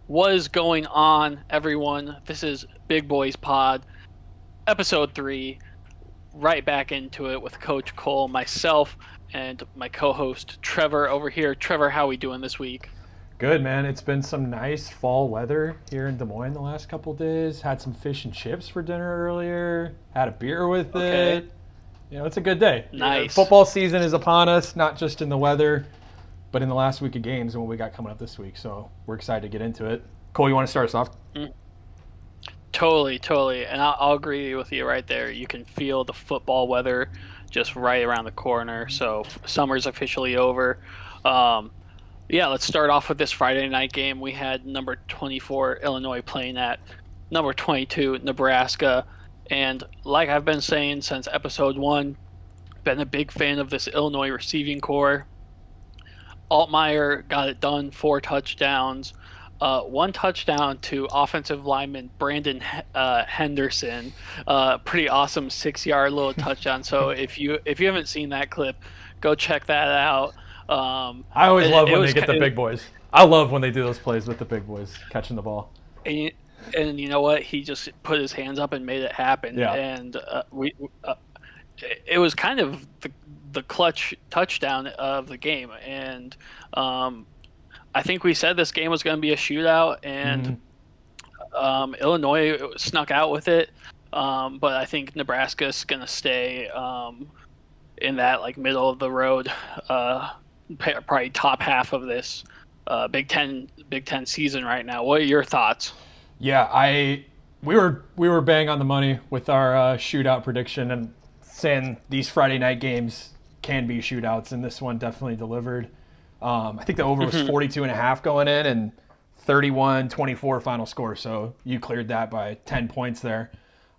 What is going on, everyone? This is Big Boys Pod, episode 3. Right back into it with Coach Cole, myself, and my co-host Trevor over here. Trevor, how are we doing this week? Good, man. It's been some nice fall weather here in Des Moines the last couple of days. Had some fish and chips for dinner earlier. Had a beer with it. It's a good day. Nice. Football season is upon us, not just in the weather, but in the last week of games and what we got coming up this week. So we're excited to get into it. Cole, you want to start us off? Totally. And I'll agree with you right there. You can feel the football weather just right around the corner. So summer's officially over. Let's start off with this Friday night game. We had number 24 Illinois playing at number 22 Nebraska. And like I've been saying since episode 1, been a big fan of this Illinois receiving core. Altmaier got it done, 4 touchdowns. 1 touchdown to offensive lineman Brandon Henderson. Pretty awesome 6-yard little touchdown. So if you haven't seen that clip, go check that out. I always love when they get the big boys. I love when they do those plays with the big boys catching the ball. And you know what? He just put his hands up and made it happen. Yeah. And it was kind of the clutch touchdown of the game. And I think we said this game was going to be a shootout, and Illinois snuck out with it. But I think Nebraska's going to stay in that middle of the road, probably top half of this Big Ten season right now. What are your thoughts? Yeah, we were bang on the money with our shootout prediction and saying these Friday night games can be shootouts, and this one definitely delivered. I think the over was 42.5 going in and 31-24 final score. So you cleared that by 10 points there.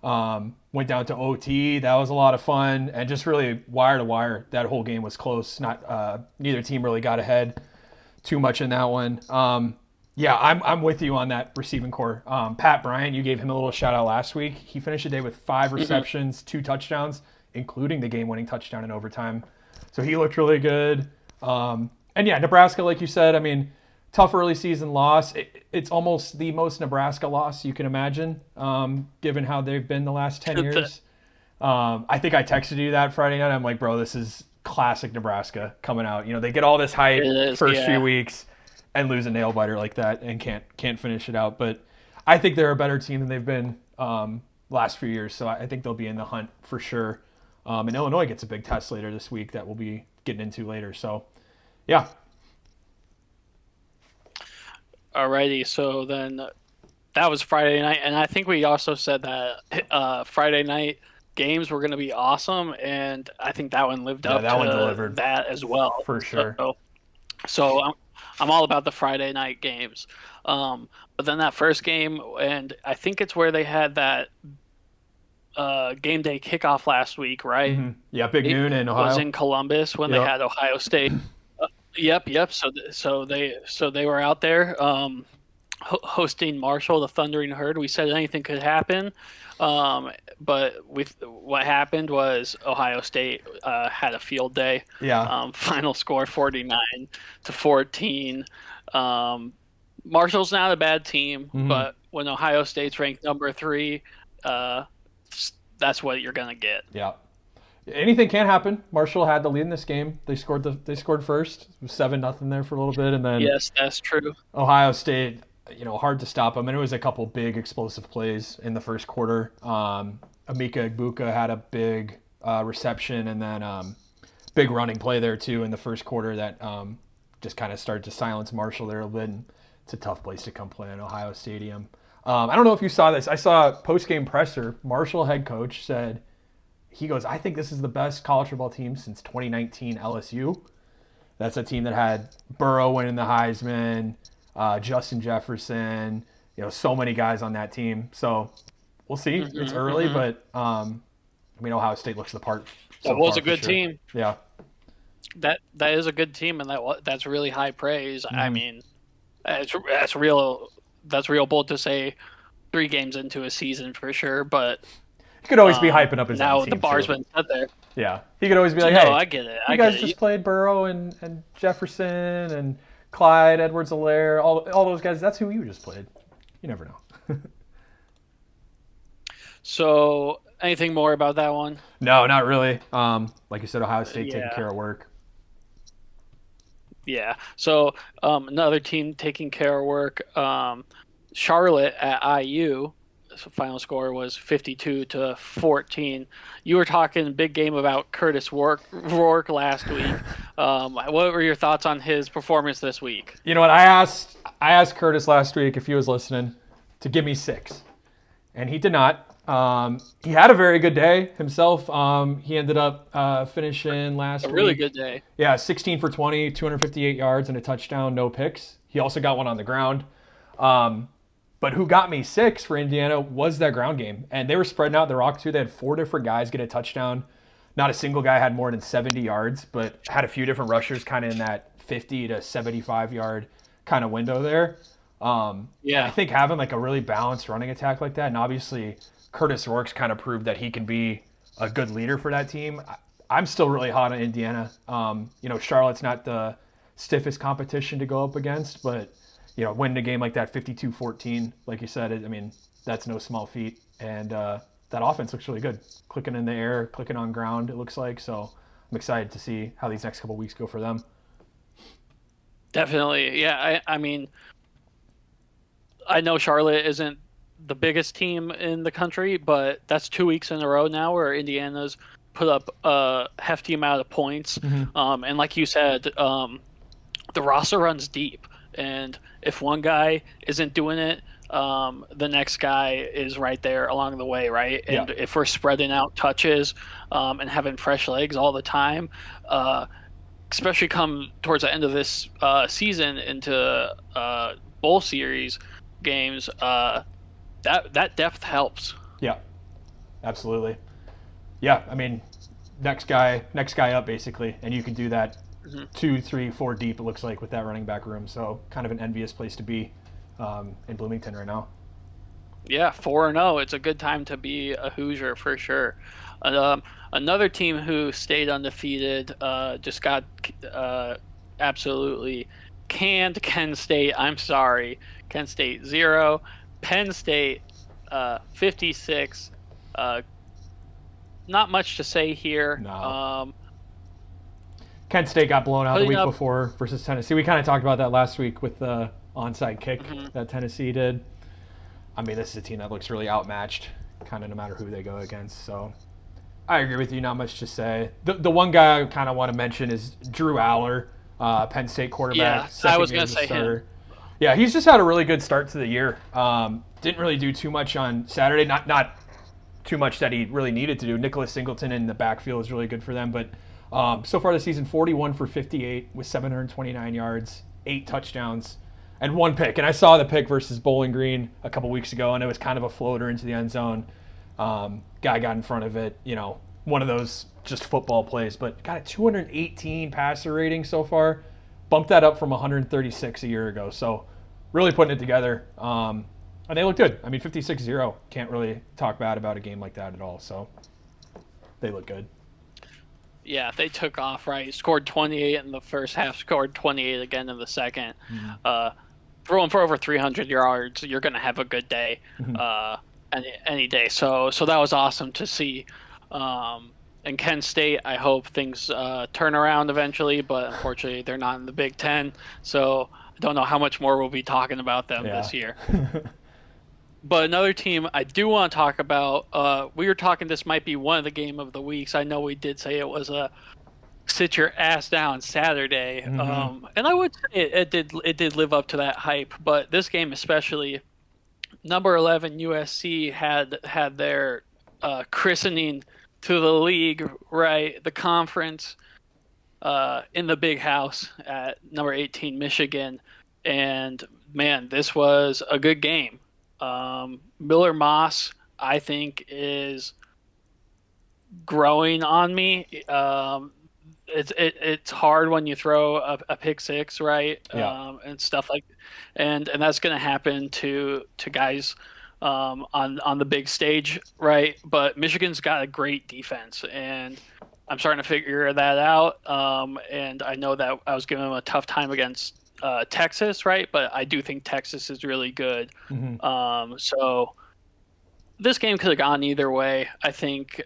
Went down to OT. That was a lot of fun, and just really wire to wire. That whole game was close. Neither team really got ahead too much in that one. I'm with you on that receiving core. Pat Bryant, you gave him a little shout out last week. He finished the day with 5 receptions, 2 touchdowns, including the game-winning touchdown in overtime. So he looked really good. And yeah, Nebraska, like you said, tough early season loss. It's almost the most Nebraska loss you can imagine, given how they've been the last 10 years. I think I texted you that Friday night. I'm like, bro, this is classic Nebraska coming out. They get all this hype first few weeks and lose a nail biter like that and can't finish it out. But I think they're a better team than they've been last few years. So I think they'll be in the hunt for sure. And Illinois gets a big test later this week that we'll be getting into later. So, yeah. Alrighty, so then that was Friday night, and I think we also said that Friday night games were going to be awesome, and I think that one lived up that to one delivered that as well. For sure. So I'm all about the Friday night games. But then that first game, and I think it's where they had that game day kickoff last week, right? Mm-hmm. Yeah, big noon in Ohio. Was in Columbus when they had Ohio State. Yep. So they were out there hosting Marshall, the Thundering Herd. We said anything could happen, but what happened was Ohio State had a field day. Yeah. Final score 49-14. Marshall's not a bad team, but when Ohio State's ranked number 3, that's what you're gonna get. Yeah. Anything can happen. Marshall had the lead in this game. They scored first. It was 7-0 there for a little bit, and then yes, that's true. Ohio State, hard to stop them. And it was a couple big explosive plays in the first quarter. Emeka Egbuka had a big reception, and then big running play there too in the first quarter that just kind of started to silence Marshall there a little bit. And it's a tough place to come play in Ohio Stadium. I don't know if you saw this. I saw a post-game presser. Marshall head coach said, he goes, I think this is the best college football team since 2019 LSU. That's a team that had Burrow winning the Heisman, Justin Jefferson, so many guys on that team. So we'll see. It's early, but Ohio State looks the part. That was a good team. Yeah. That is a good team, and that's really high praise. That's real bold to say 3 games into a season for sure, but he could always be hyping up his now own team. The bar's too. been set there. Yeah. He could always be like, hey, I get it. You guys just played Burrow and Jefferson and Clyde, Edwards-Helaire, all those guys. That's who you just played. You never know. So, anything more about that one? No, not really. Like you said, Ohio State taking Yeah. care of work. Yeah. So, another team taking care of work. Charlotte at IU. So final score was 52-14. You were talking big game about Curtis Rourke last week. What were your thoughts on his performance this week? You know what? I asked Curtis last week if he was listening to give me 6, and he did not. He had a very good day himself. He ended up finishing last week. A really good day. Yeah, 16 for 20, 258 yards and a touchdown, no picks. He also got one on the ground. But who got me 6 for Indiana was that ground game. And they were spreading out the rock too. They had 4 different guys get a touchdown. Not a single guy had more than 70 yards, but had a few different rushers kind of in that 50 to 75 yard kind of window there. Yeah. I think having like a really balanced running attack like that, and obviously Curtis Rourke's kind of proved that he can be a good leader for that team. I'm still really hot on Indiana. Charlotte's not the stiffest competition to go up against, but winning a game like that 52-14, like you said, that's no small feat. And that offense looks really good. Clicking in the air, clicking on ground, it looks like. So I'm excited to see how these next couple weeks go for them. Definitely. Yeah. I know Charlotte isn't the biggest team in the country, but that's 2 weeks in a row now where Indiana's put up a hefty amount of points. Mm-hmm. And like you said, the roster runs deep. And if one guy isn't doing it, the next guy is right there along the way, right? And if we're spreading out touches and having fresh legs all the time, especially come towards the end of this season into bowl series games, that depth helps. Yeah, absolutely. Yeah, next guy up basically, and you can do that 2, 3, 4 deep. It looks like with that running back room. So kind of an envious place to be in Bloomington right now. Yeah, 4-0. It's a good time to be a Hoosier for sure. Another team who stayed undefeated just got absolutely canned. Penn State. I'm sorry. Penn State 0. Penn State 56. Not much to say here. No. Kent State got blown out the week before versus Tennessee. We kind of talked about that last week with the onside kick that Tennessee did. This is a team that looks really outmatched, kind of no matter who they go against. So I agree with you. Not much to say. The one guy I kind of want to mention is Drew Aller, Penn State quarterback. Yeah, I was going to say him. Yeah, he's just had a really good start to the year. Didn't really do too much on Saturday. Not too much that he really needed to do. Nicholas Singleton in the backfield is really good for them. But so far this season, 41 for 58 with 729 yards, 8 touchdowns, and 1 pick. And I saw the pick versus Bowling Green a couple weeks ago, and it was kind of a floater into the end zone. Guy got in front of it. One of those just football plays. But got a 218 passer rating so far. Bumped that up from 136 a year ago. So really putting it together. And they look good. 56-0. Can't really talk bad about a game like that at all. So they look good. Yeah, they took off, right? Scored 28 in the first half, scored 28 again in the second. Throwing for over 300 yards, you're going to have a good day any day. So that was awesome to see. And Kent State, I hope things turn around eventually, but unfortunately they're not in the Big Ten. So I don't know how much more we'll be talking about them this year. But another team I do want to talk about, we were talking this might be one of the game of the weeks. I know we did say it was a sit your ass down Saturday. And I would say it did live up to that hype. But this game especially, number 11 USC had their christening to the league, right? The conference in the big house at number 18 Michigan. And, man, this was a good game. Miller Moss, I think, is growing on me. It's hard when you throw a pick six, right? Yeah. And stuff like, and that's going to happen to guys on the big stage, right? But Michigan's got a great defense, and I'm starting to figure that out. And I know that I was giving them a tough time against Texas, right? But I do think Texas is really good. So this game could have gone either way. I think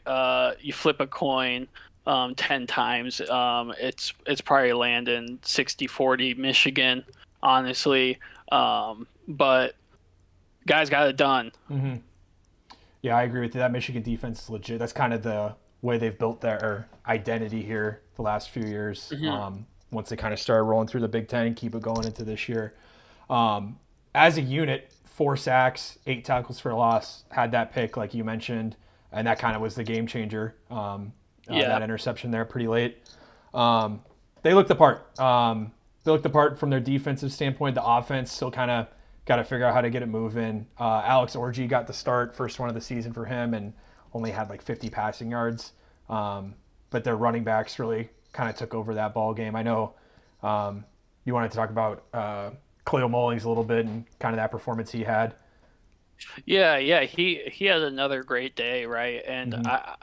you flip a coin 10 times. It's probably landing 60-40 Michigan, honestly. But guys got it done. Yeah, I agree with you. That Michigan defense is legit. That's kind of the way they've built their identity here the last few years. Once they kind of started rolling through the Big Ten and keep it going into this year. As a unit, 4 sacks, 8 tackles for a loss, had that pick like you mentioned, and that kind of was the game changer. That interception there pretty late. They looked the part. They looked the part from their defensive standpoint. The offense still kind of got to figure out how to get it moving. Alex Orji got the start, first one of the season for him, and only had like 50 passing yards. But their running backs really kind of took over that ball game. I know you wanted to talk about Khalil Mullings a little bit and kind of that performance he had. Yeah, he had another great day, right? And I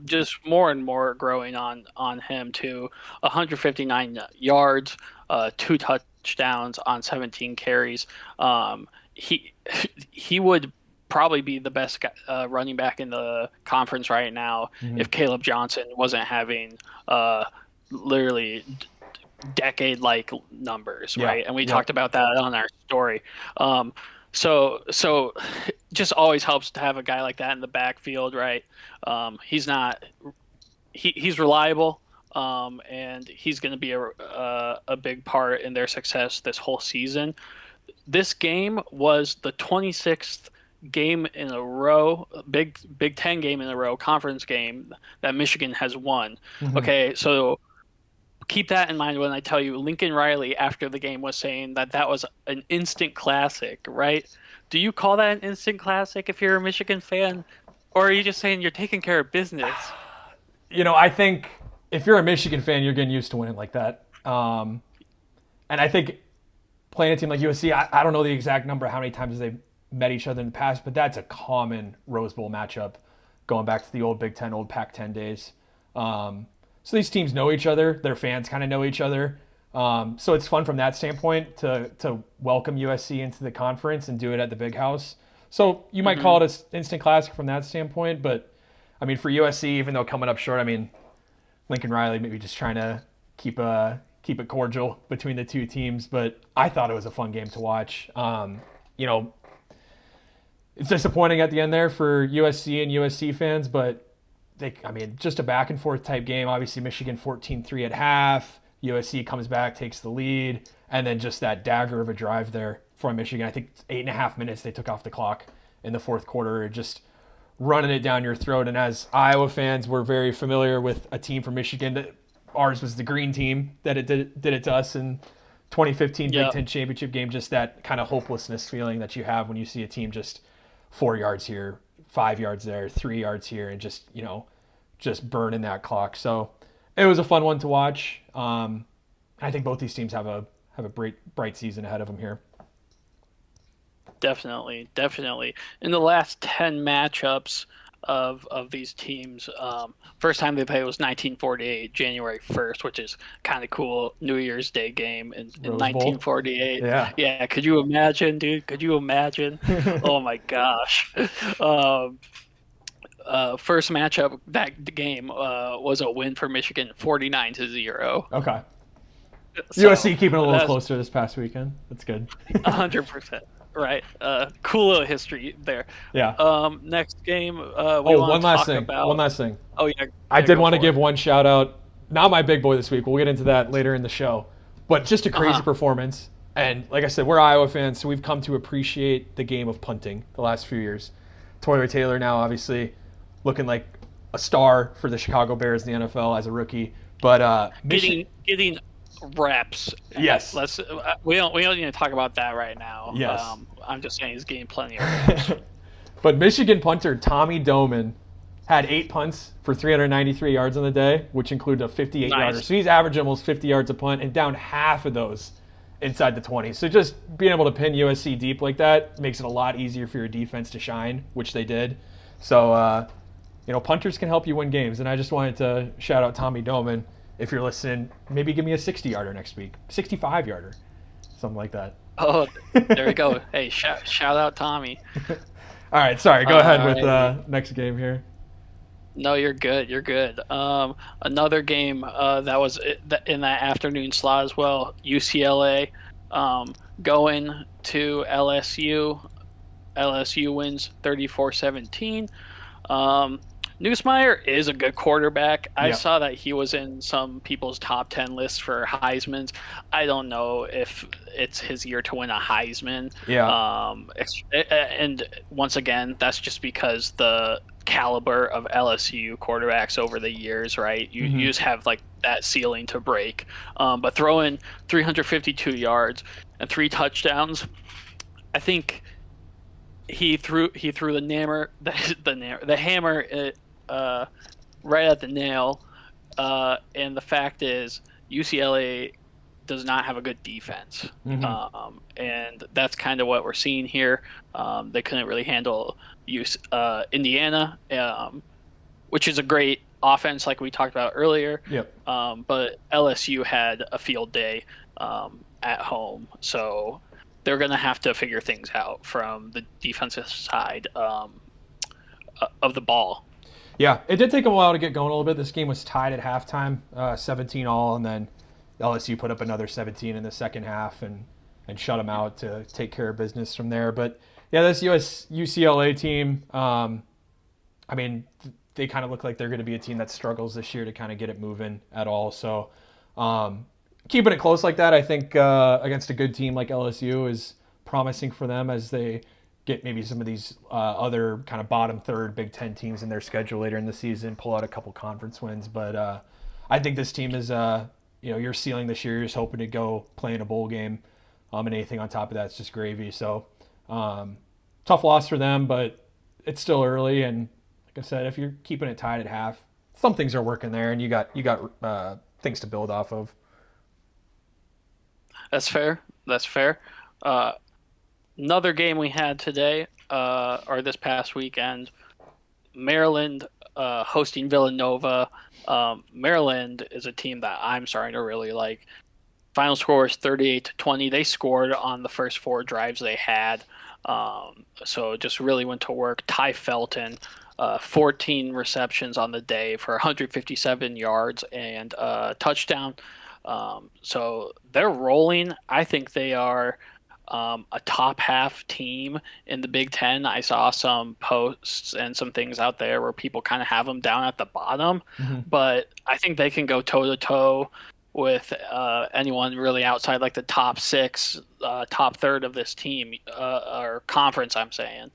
just more and more growing on him too. 159 yards, 2 touchdowns on 17 carries. He would probably be the best running back in the conference right now if Caleb Johnson wasn't having literally decade-like numbers, right? And we talked about that on our story. So just always helps to have a guy like that in the backfield, right? He's reliable, and he's going to be a big part in their success this whole season. This game was the 26th game in a row, Big Ten game in a row, conference game that Michigan has won. Okay, so keep that in mind when I tell you Lincoln Riley after the game was saying that was an instant classic, right? Do you call that an instant classic if you're a Michigan fan? Or are you just saying you're taking care of business? I think if you're a Michigan fan, you're getting used to winning like that. And I think playing a team like USC, I don't know the exact number, how many times they've met each other in the past, but that's a common Rose Bowl matchup going back to the old Big Ten, old Pac-10 days. So these teams know each other. Their fans kind of know each other. So it's fun from that standpoint to welcome USC into the conference and do it at the Big House. So you might call it an instant classic from that standpoint. But, I mean, for USC, even though coming up short, I mean, Lincoln Riley maybe just trying to keep it cordial between the two teams. But I thought it was a fun game to watch. It's disappointing at the end there for USC and USC fans, but just a back and forth type game. Obviously, Michigan 14-3 at half. USC comes back, takes the lead, and then just that dagger of a drive there for Michigan. I think 8.5 minutes they took off the clock in the fourth quarter, just running it down your throat. And as Iowa fans, we're very familiar with a team from Michigan. Ours was the green team that it did it to us in 2015 Big Ten championship game. Just that kind of hopelessness feeling that you have when you see a team just 4 yards here, 5 yards there, 3 yards here, and just burning that clock. So it was a fun one to watch. I think both these teams have a bright season ahead of them here. Definitely. In the last 10 matchups of these teams, first time they played was 1948, January 1st, which is kind of cool. New Year's Day game in 1948. Yeah. Could you imagine, dude? Could you imagine? Oh my gosh. First matchup that game was a win for Michigan, 49-0. Okay. So, USC keeping a little closer this past weekend. That's good. 100%. Right. Cool little history there. Yeah. Next game. One last thing. Oh, yeah. I did want to give one shout out. Not my big boy this week. We'll get into that later in the show. But just a crazy performance. And like I said, we're Iowa fans, so we've come to appreciate the game of punting the last few years. Toyer Taylor now obviously looking like a star for the Chicago Bears in the NFL as a rookie. But getting reps. Yes. We don't need to talk about that right now. Yes. I'm just saying he's getting plenty of reps. But Michigan punter Tommy Doman had 8 punts for 393 yards on the day, which included a 58-yarder. So he's averaging almost 50 yards a punt and down half of those inside the 20. So just being able to pin USC deep like that makes it a lot easier for your defense to shine, which they did. So, punters can help you win games. And I just wanted to shout out Tommy Doman. If you're listening, maybe give me a 60-yarder next week, 65-yarder. something like that. Oh, there we go. Hey, shout out Tommy. All right, sorry. Go ahead with Alrighty. next game here. No, you're good. You're good. Another game that was in that afternoon slot as well. UCLA going to LSU. LSU wins 34-17. Newsmeyer is a good quarterback. I Yeah. saw that he was in some people's top 10 lists for Heisman's. I don't know if it's his year to win a Heisman. Yeah. And once again, that's just because the caliber of LSU quarterbacks over the years, right? You just have like that ceiling to break. But throwing 352 yards and 3 touchdowns, I think he threw the hammer right at the nail. And the fact is, UCLA does not have a good defense, and that's kind of what we're seeing here. They couldn't really handle Indiana, which is a great offense, like we talked about earlier. Yep. But LSU had a field day at home, so they're going to have to figure things out from the defensive side of the ball. Yeah, it did take a while to get going a little bit. This game was tied at halftime, 17 all, and then LSU put up another 17 in the second half and shut them out to take care of business from there. But yeah, this UCLA team, I mean, they kind of look like they're going to be a team that struggles this year to kind of get it moving at all. So keeping it close like that, I think against a good team like LSU is promising for them as they get maybe some of these other kind of bottom third Big Ten teams in their schedule later in the season, pull out a couple conference wins. But I think this team is, your ceiling this year. You're just hoping to go play in a bowl game, and anything on top of that is just gravy. So tough loss for them, but it's still early. And like I said, if you're keeping it tied at half, some things are working there, and you got things to build off of. That's fair. That's fair. Another game we had today, or this past weekend, Maryland hosting Villanova. Maryland is a team that I'm starting to really like. Final score is 38-20. They scored on the first 4 drives they had, so just really went to work. Ty Felton, 14 receptions on the day for 157 yards and a touchdown. So they're rolling. I think they are a top half team in the Big Ten. I saw some posts and some things out there where people kind of have them down at the bottom, but I think they can go toe to toe with anyone really outside like the top 6, top third of this team or conference. I'm saying.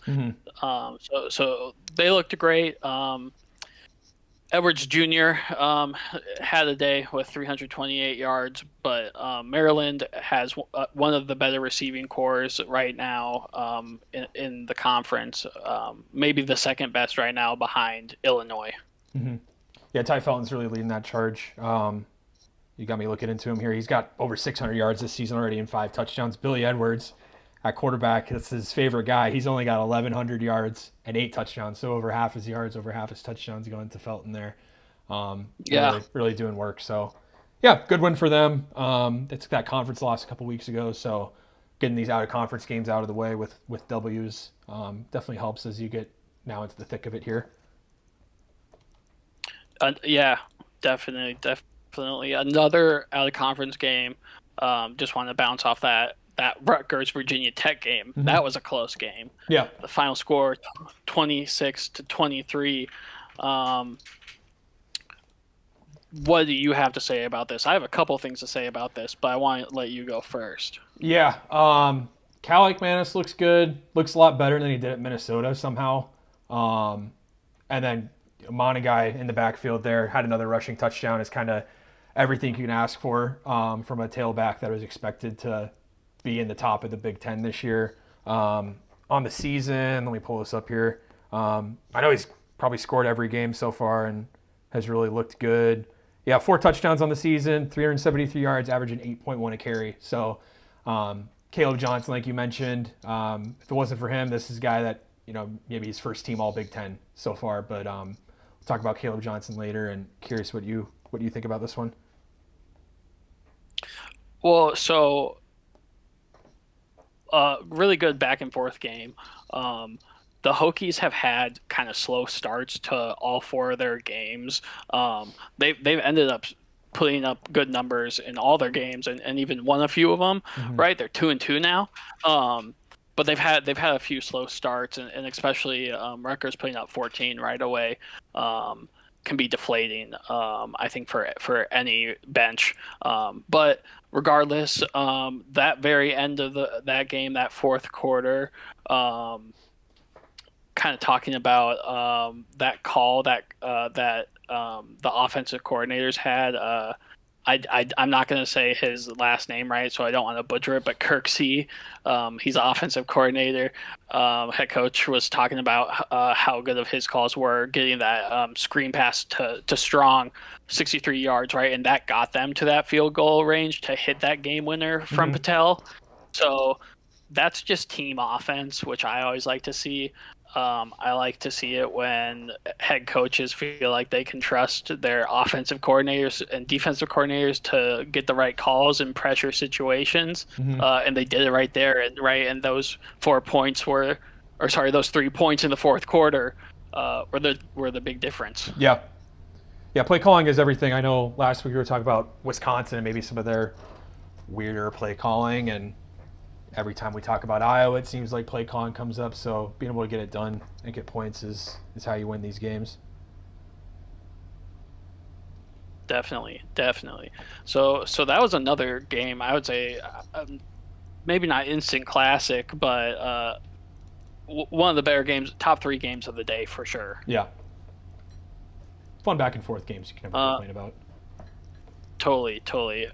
So they looked great. Edwards Jr. Had a day with 328 yards, but Maryland has one of the better receiving cores right now in the conference. Maybe the second best right now behind Illinois. Yeah, Ty Felton's really leading that charge. You got me looking into him here. He's got over 600 yards this season already and 5 touchdowns. Billy Edwards at quarterback, that's his favorite guy. He's only got 1,100 yards and 8 touchdowns, so over half his yards, over half his touchdowns going to Felton there. Really doing work. So, yeah, good win for them. It's that conference loss a couple weeks ago, so getting these out-of-conference games out of the way with W's definitely helps as you get now into the thick of it here. Yeah, definitely. Another out-of-conference game. Just want to bounce off that Rutgers Virginia Tech game. That was a close game. Yeah. The final score 26-23. What do you have to say about this? I have a couple things to say about this, but I want to let you go first. Yeah. Cal McManus looks good. Looks a lot better than he did at Minnesota somehow. And then Monagai in the backfield there had another rushing touchdown. Is kind of everything you can ask for from a tailback that was expected to be in the top of the Big Ten this year. On the season, let me pull this up here. I know he's probably scored every game so far and has really looked good. Yeah, 4 touchdowns on the season, 373 yards, averaging 8.1 a carry. So Caleb Johnson, like you mentioned, if it wasn't for him, this is a guy that, maybe his first team all Big Ten so far. But we'll talk about Caleb Johnson later, and curious what you think about this one. Well, so really good back and forth game. Um, the Hokies have had kind of slow starts to all four of their games. They've ended up putting up good numbers in all their games and even won a few of them. Hmm. Right, they're 2-2 now. But they've had a few slow starts, and especially Rutgers putting up 14 right away can be deflating. I think for any bench. But regardless, that very end of that game, that fourth quarter, kind of talking about that call that the offensive coordinators had. I'm not going to say his last name right, so I don't want to butcher it. But Kirksey, he's the offensive coordinator. Head coach was talking about how good of his calls were, getting that screen pass to Strong, 63 yards, right, and that got them to that field goal range to hit that game winner from Hmm. Patel. So that's just team offense, which I always like to see. I like to see it when head coaches feel like they can trust their offensive coordinators and defensive coordinators to get the right calls in pressure situations, Hmm. and they did it right there. And those 4 points those 3 points in the fourth quarter were the big difference. Yeah. Yeah, play calling is everything. I know last week we were talking about Wisconsin and maybe some of their weirder play calling, and every time we talk about Iowa, it seems like play calling comes up. So being able to get it done and get points is how you win these games. Definitely, definitely. So that was another game. I would say maybe not instant classic, but one of the better games, top three games of the day for sure. Yeah, fun back and forth games you can never Uh, complain about. totally, totally.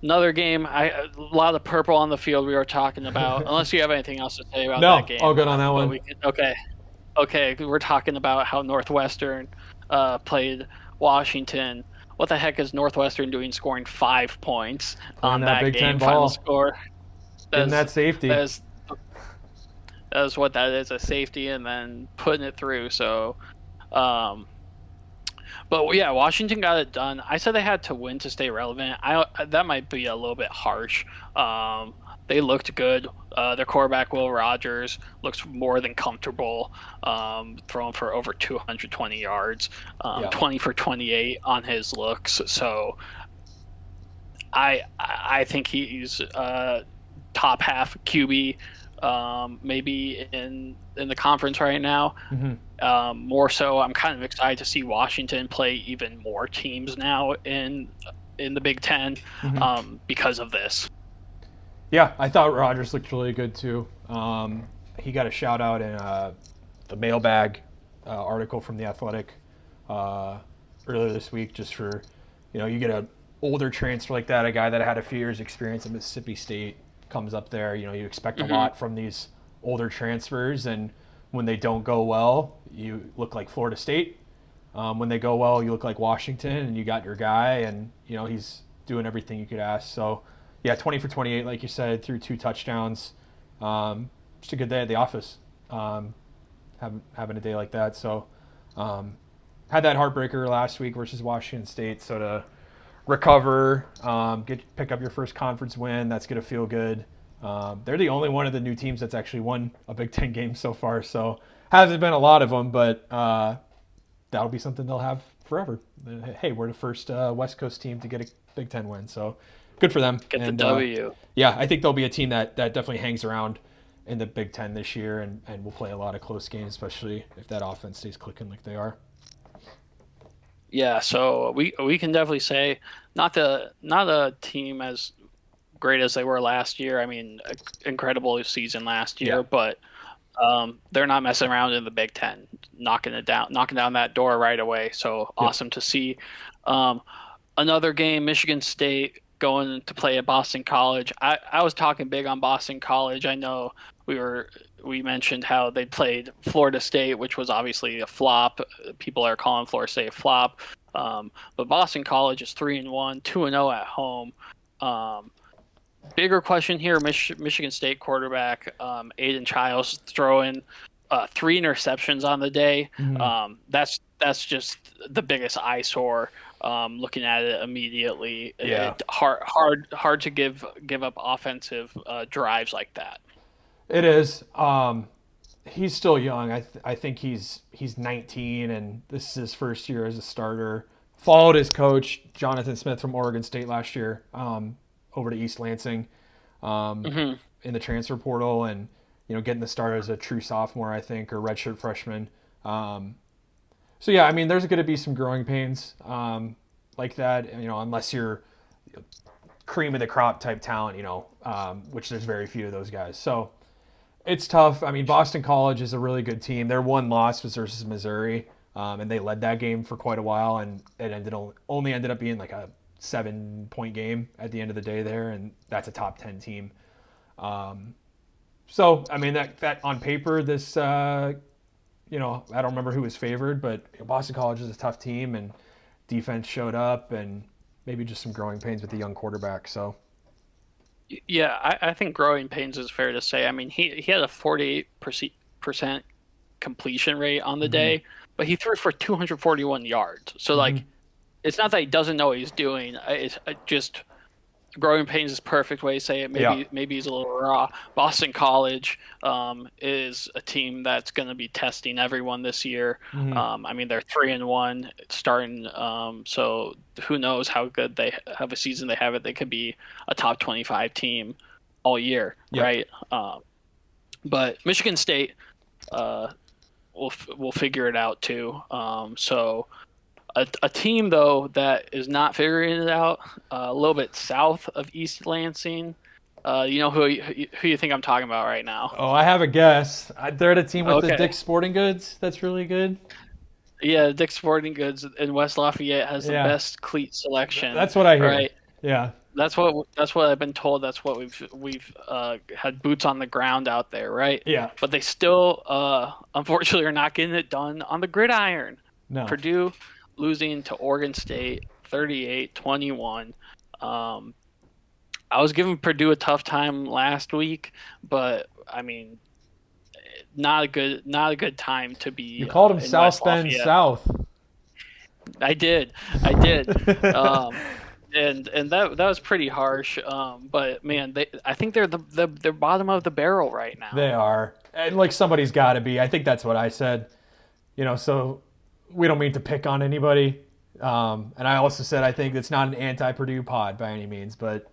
Another game. A lot of purple on the field we were talking about. Unless you have anything else to say about No, that game. all good on that But one. we can, okay, okay. We're talking about how Northwestern played Washington. What the heck is Northwestern doing, scoring 5 points Playing on that that Big Ten game? Final ball, score. getting That's that safety. that is that is what that is, a safety, and then putting it through. So, um, but yeah, Washington got it done. I said they had to win to stay relevant. That might be a little bit harsh. They looked good. Their quarterback Will Rogers looks more than comfortable, throwing for over 220 yards, Yeah, 20 for 28 on his looks. So I think he's top half QB, maybe in the conference right now. hmm More so, I'm kind of excited to see Washington play even more teams now in the Big Ten hmm because of this. yeah. I thought Rogers looked really good too. He got a shout out in the mailbag article from the Athletic uh, earlier this week, just for you get a older transfer like that, a guy that had a few years experience at Mississippi State comes up there. You expect a Hmm. lot from these older transfers, and when they don't go well, you look like Florida State. When they go well, you look like Washington, and you got your guy, and he's doing everything you could ask. So, yeah, 20 for 28, like you said, threw 2 touchdowns. Just a good day at the office, having a day like that. So, had that heartbreaker last week versus Washington State. So to recover, pick up your first conference win, that's gonna feel good. They're the only one of the new teams that's actually won a Big Ten game so far. So hasn't been a lot of them, but that'll be something they'll have forever. Hey, we're the first West Coast team to get a Big Ten win, so good for them. Get the And W. yeah, I think they'll be a team that definitely hangs around in the Big Ten this year, and will play a lot of close games, especially if that offense stays clicking like they are. Yeah, so we can definitely say not a team as great as they were last year. I mean, incredible season last Yeah. year, but they're not messing around in the Big Ten, knocking down that door right away. So Yep. awesome to see. Um, Another game, Michigan State going to play at Boston College. I was talking big on Boston College. I know we mentioned how they played Florida State, which was obviously a flop. People are calling Florida State a flop. But Boston College is 3-1, 2-0 at home. Um, Bigger question here: Michigan State quarterback Aiden Childs throwing 3 interceptions on the day. Mhm. That's just the biggest eyesore Looking at it immediately, Yeah. hard to give up offensive drives like that. It is. He's still young. I think he's 19, and this is his first year as a starter. Followed his coach Jonathan Smith from Oregon State last year over to East Lansing Hmm. in the transfer portal, and getting the start as a true sophomore, I think, or redshirt freshman. So yeah, I mean, there's going to be some growing pains like that. Unless you're cream of the crop type talent, which there's very few of those guys. So it's tough. I mean, Boston College is a really good team. Their one loss was versus Missouri, and they led that game for quite a while, and it only ended up being like a 7-point game at the end of the day there, and that's a top 10 team. So I mean, that on paper, this I don't remember who was favored, but Boston College is a tough team, and defense showed up, and maybe just some growing pains with the young quarterback. So Yeah, I think growing pains is fair to say. I mean, he had a 48% completion rate on the mm-hmm. day, but he threw for 241 yards. So Mm-hmm. like, it's not that he doesn't know what he's doing. It's just growing pains is a perfect way to say it. Yeah. Maybe he's a little raw. Boston College is a team that's going to be testing everyone this year. Mm-hmm. I mean, they're 3-1 starting, so who knows how good they have a season they have it. They could be a top 25 team all year, Yep. right? But Michigan State will figure it out too. So a team though that is not figuring it out, a little bit south of East Lansing. You know who you think I'm talking about right now? Oh, I have a guess. They're the team with the Okay. Dick's Sporting Goods. That's really good. Yeah, Dick's Sporting Goods in West Lafayette has the Yeah. best cleat selection. That's what I hear. Right. Yeah. That's what I've been told. That's what we've had boots on the ground out there, right? Yeah. But they still, unfortunately, are not getting it done on the gridiron. No. Purdue losing to Oregon State 38-21. I was giving Purdue a tough time last week, but I mean, not a good time to be. You called them in South West Bend Lafayette. South. I did. And that was pretty harsh. But man, I think they're the bottom of the barrel right now. They are. And like somebody's got to be. I think that's what I said. So we don't mean to pick on anybody. And I also said I think it's not an anti-Purdue pod by any means, but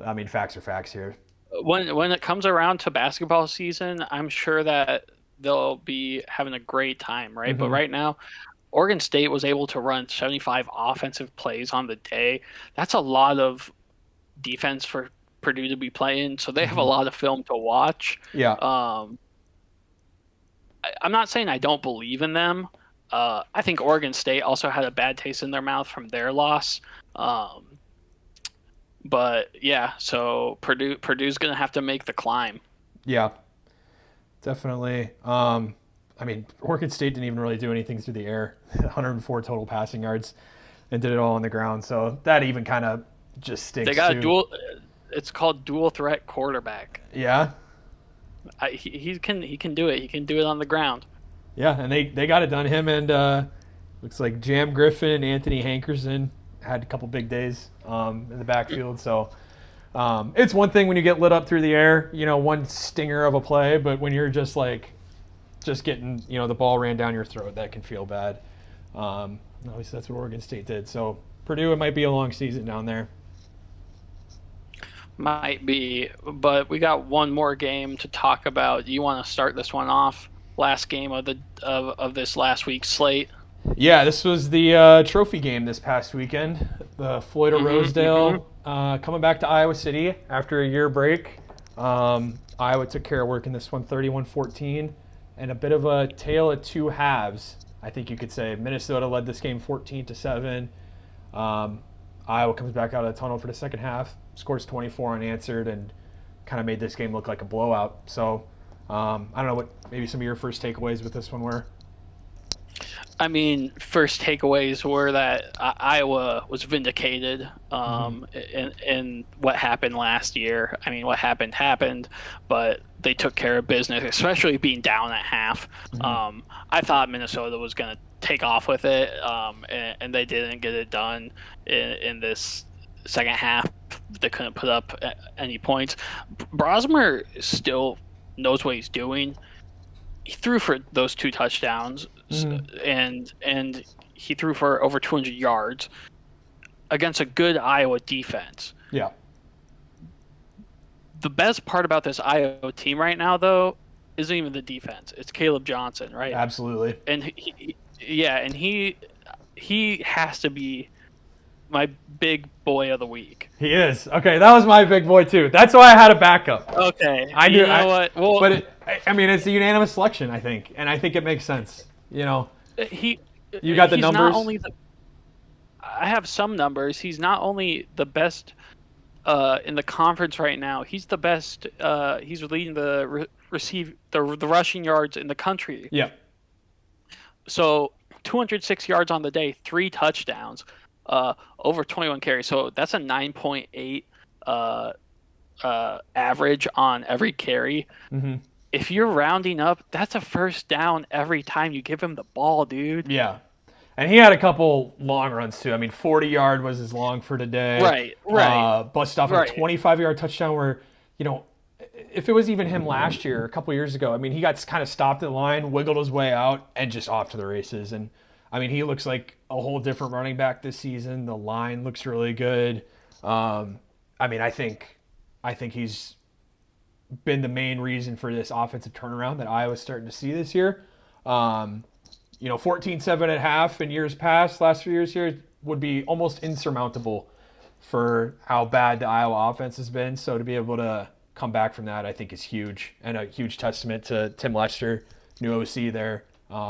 I mean, facts are facts here. When it comes around to basketball season, I'm sure that they'll be having a great time, right? Mm-hmm. But right now, Oregon State was able to run 75 offensive plays on the day. That's a lot of defense for Purdue to be playing, so they have a lot of film to watch. Yeah. I'm not saying I don't believe in them. I think Oregon State also had a bad taste in their mouth from their loss. But yeah, so Purdue's going to have to make the climb. Yeah. Definitely. I mean, Oregon State didn't even really do anything through the air. 104 total passing yards, and did it all on the ground. So that even kind of just stinks. They got too. a dual. It's called dual threat quarterback. Yeah. He can do it. He can do it on the ground. Yeah, and they got it done. Him and looks like Jam Griffin and Anthony Hankerson had a couple big days in the backfield. So it's one thing when you get lit up through the air, one stinger of a play, but when you're just getting, the ball ran down your throat, that can feel bad. At least that's what Oregon State did. So Purdue, it might be a long season down there. Might be, but we got one more game to talk about. You want to start this one off? Last game of this last week's slate. Yeah, this was the trophy game this past weekend. The Floyd of Rosedale coming back to Iowa City after a year break. Iowa took care of work in this one, 31-14, and a bit of a tale of two halves, I think you could say. Minnesota led this game 14-7. Iowa comes back out of the tunnel for the second half, scores 24 unanswered, and kind of made this game look like a blowout. So I don't know what maybe some of your first takeaways with this one were. I mean, first takeaways were that Iowa was vindicated in what happened last year. I mean, what happened, but they took care of business, especially being down at half. I thought Minnesota was going to take off with it, and they didn't get it done in this second half. They couldn't put up any points. Brosmer still knows what he's doing. He threw for those 2 touchdowns, and he threw for over 200 yards against a good Iowa defense. Yeah. The best part about this Iowa team right now, though, isn't even the defense. It's Caleb Johnson, right? Absolutely. And he has to be my big boy of the week. He is. Okay, that was my big boy too. That's why I had a backup. Okay. I knew. You know what? Well, but it's a unanimous selection, I think, and I think it makes sense. You got the numbers. Not only I have some numbers. He's not only the best in the conference right now. He's the best. He's leading the rushing yards in the country. Yeah. So 206 yards on the day, 3 touchdowns, over 21 carries. So that's a 9.8 average on every carry. Mm-hmm. If you're rounding up, that's a first down every time you give him the ball, dude. Yeah. And he had a couple long runs too. I mean, 40-yard was his long for today. Right. Busted off a 25-yard touchdown where, if it was even him last year, a couple years ago, I mean, he got kind of stopped at the line, wiggled his way out, and just off to the races. And, I mean, he looks like a whole different running back this season. The line looks really good. I mean, I think he's been the main reason for this offensive turnaround that Iowa's starting to see this year. 14-7 at half in years past, last few years here, would be almost insurmountable for how bad the Iowa offense has been. So to be able to come back from that, I think is huge, and a huge testament to Tim Lester, new OC there,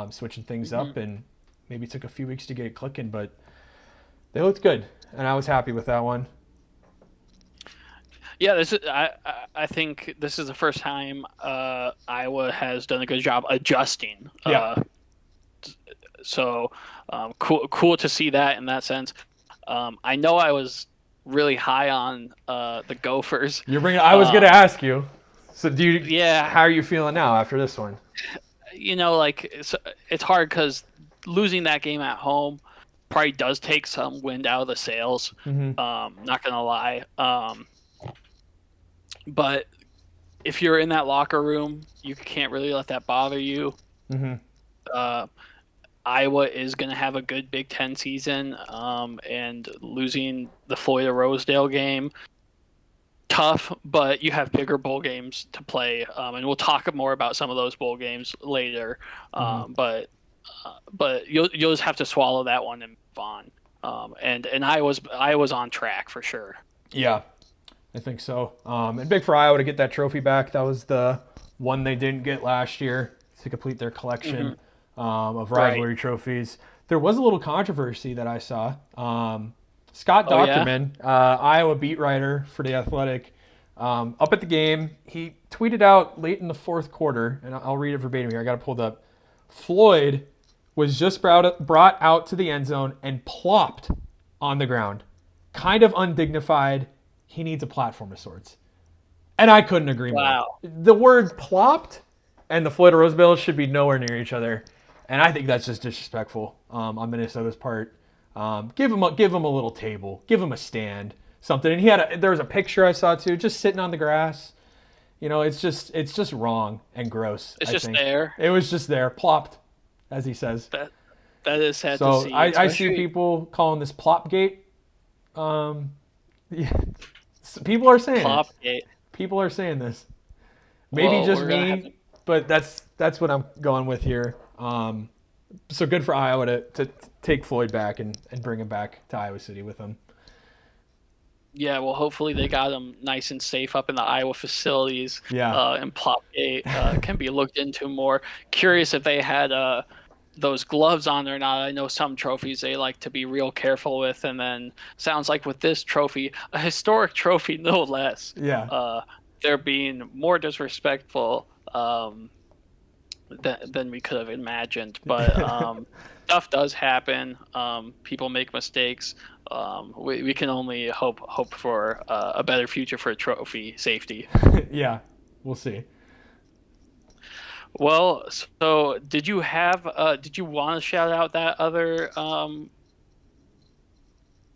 switching things up, and maybe took a few weeks to get it clicking, but they looked good, and I was happy with that one. Yeah, I think this is the first time Iowa has done a good job adjusting. Yeah. So cool to see that in that sense. I know I was really high on the Gophers. I was going to ask you. So how are you feeling now after this one? It's hard because losing that game at home probably does take some wind out of the sails. Mm-hmm. Not gonna lie. But if you're in that locker room, you can't really let that bother you. Mm-hmm. Iowa is going to have a good Big Ten season, and losing the Floyd of Rosedale game, tough, but you have bigger bowl games to play, and we'll talk more about some of those bowl games later. But you'll just have to swallow that one and move on. And Iowa's on track for sure. Yeah, I think so. And big for Iowa to get that trophy back. That was the one they didn't get last year to complete their collection of rivalry trophies. There was a little controversy that I saw. Scott Docterman, Iowa beat writer for The Athletic, up at the game, he tweeted out late in the fourth quarter, and I'll read it verbatim here. I got it pulled up. Floyd was just brought out to the end zone and plopped on the ground. Kind of undignified. He needs a platform of sorts. And I couldn't agree more. The word plopped and the Floyd of Rosedale should be nowhere near each other. And I think that's just disrespectful on Minnesota's part. Give him a little table. Give him a stand. Something. And there was a picture I saw too, just sitting on the grass. It's just wrong and gross. It's just there. It was just there, plopped, as he says. That is sad to see. So I see people calling this Plopgate. Yeah. People are saying Plopgate. it. People are saying this. Maybe just me, but that's what I'm going with here. So good for Iowa to take Floyd back and bring him back to Iowa City with them. Yeah, well, hopefully they got him nice and safe up in the Iowa facilities. Yeah. And Plopgate can be looked into more. Curious if they had those gloves on or not. I know some trophies they like to be real careful with, and then sounds like with this trophy, a historic trophy no less. Yeah. They're being more disrespectful than we could have imagined. But stuff does happen. People make mistakes. We can only hope for a better future for trophy safety. Yeah, we'll see. Well, so did you want to shout out that other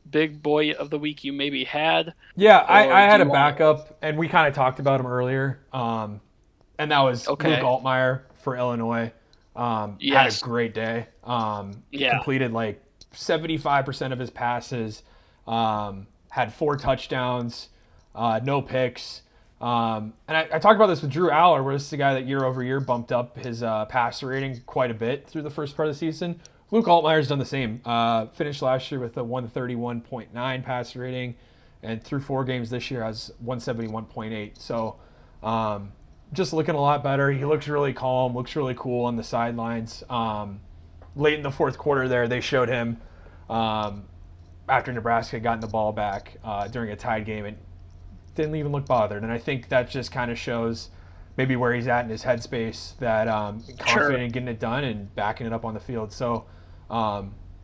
big boy of the week you maybe had, Yeah, or I do had a you want backup, and we kind of talked about him earlier. And that was to? Luke Okay. Altmaier for Illinois. Had a Yes. great day. Yeah. Completed like 75% of his passes. Had 4 touchdowns, no picks. And I talked about this with Drew Aller, where this is a guy that year over year bumped up his passer rating quite a bit through the first part of the season. Luke Altmaier's done the same. Finished last year with a 131.9 passer rating, and through 4 games this year has 171.8. So just looking a lot better. He looks really calm, looks really cool on the sidelines. Late in the fourth quarter there, they showed him um, after Nebraska had gotten the ball back during a tied game and didn't even look bothered. And I think that just kind of shows maybe where he's at in his headspace, that confident Sure. in getting it done and backing it up on the field. So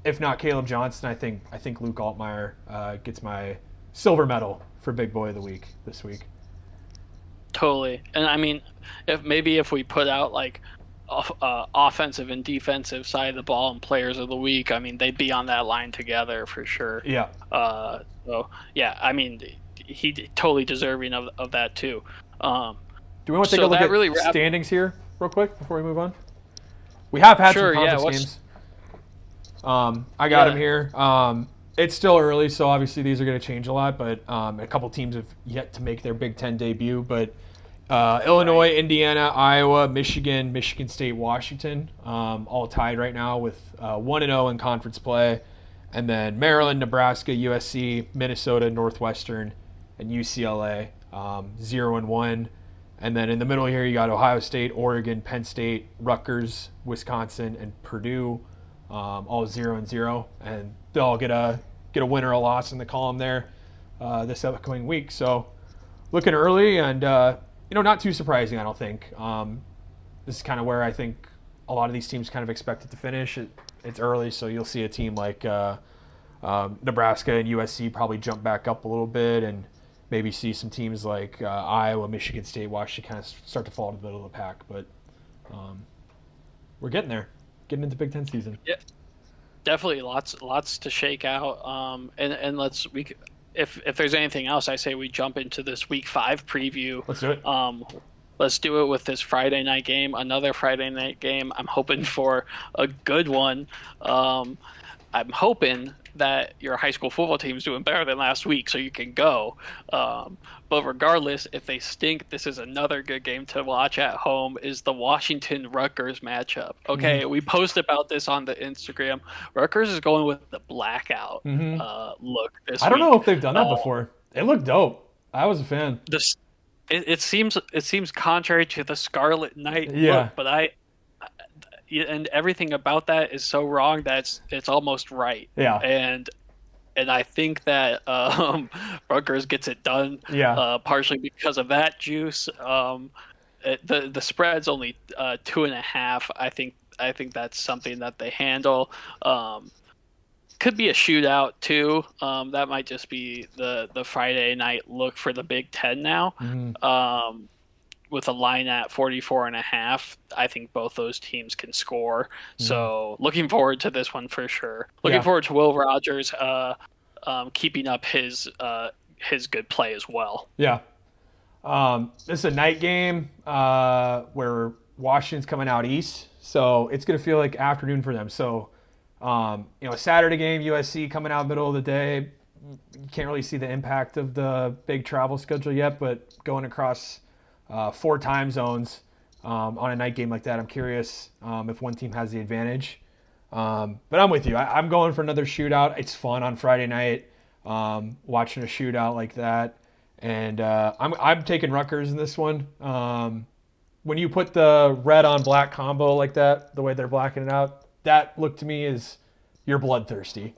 if not Caleb Johnson, I think Luke Altmaier gets my silver medal for Big Boy of the Week this week. Totally. And I mean, if we put out like offensive and defensive side of the ball and players of the week, I mean, they'd be on that line together for sure. Yeah. So yeah, I mean, he totally deserving of that too. Um, Do we want to take a so look that at really wrapped. standings here real quick before we move on? We have had some Sure. Yeah. conference What's games. I got them yeah. here. It's still early, so obviously these are going to change a lot. But a couple teams have yet to make their Big Ten debut. But Right. Illinois, Indiana, Iowa, Michigan, Michigan State, Washington, all tied right now with 1-0 in conference play, and then Maryland, Nebraska, USC, Minnesota, Northwestern, and UCLA 0-1. And then in the middle here, you got Ohio State, Oregon, Penn State, Rutgers, Wisconsin, and Purdue, all 0-0, and they'll all get a win or a loss in the column there this upcoming week. So looking early, and not too surprising, I don't think. This is kind of where I think a lot of these teams kind of expect it to finish. It's early, so you'll see a team like Nebraska and USC probably jump back up a little bit, and maybe see some teams like Iowa, Michigan State, Washington kind of start to fall to the middle of the pack. But we're getting there, getting into Big Ten season. Yeah. Definitely lots to shake out. And if there's anything else, I say we jump into this week 5 preview. Let's do it. Let's do it with this Friday night game, another Friday night game. I'm hoping for a good one. I'm hoping that your high school football team is doing better than last week, so you can go. But regardless, if they stink, this is another good game to watch at home. Is the Washington Rutgers matchup? Okay, we post about this on the Instagram. Rutgers is going with the blackout look this I don't know week. if they've done that before. It looked dope. I was a fan. This it seems contrary to the Scarlet Knight Yeah. look, but and everything about that is so wrong that it's almost right. Yeah. And I think that Rutgers gets it done Yeah. partially because of that juice. The spread's only 2.5. I think that's something that they handle. Could be a shootout too. That might just be the Friday night look for the Big Ten now. With a line at 44.5, I think both those teams can score. So looking forward to this one for sure. Looking Yeah. forward to Will Rogers keeping up his good play as well. Yeah. This is a night game where Washington's coming out east, so it's going to feel like afternoon for them. So, a Saturday game, USC coming out middle of the day. You can't really see the impact of the big travel schedule yet, but going across 4 time zones on a night game like that, I'm curious if one team has the advantage. But I'm with you. I'm going for another shootout. It's fun on Friday night watching a shootout like that. And I'm taking Rutgers in this one. When you put the red on black combo like that, the way they're blacking it out, that look to me is you're bloodthirsty.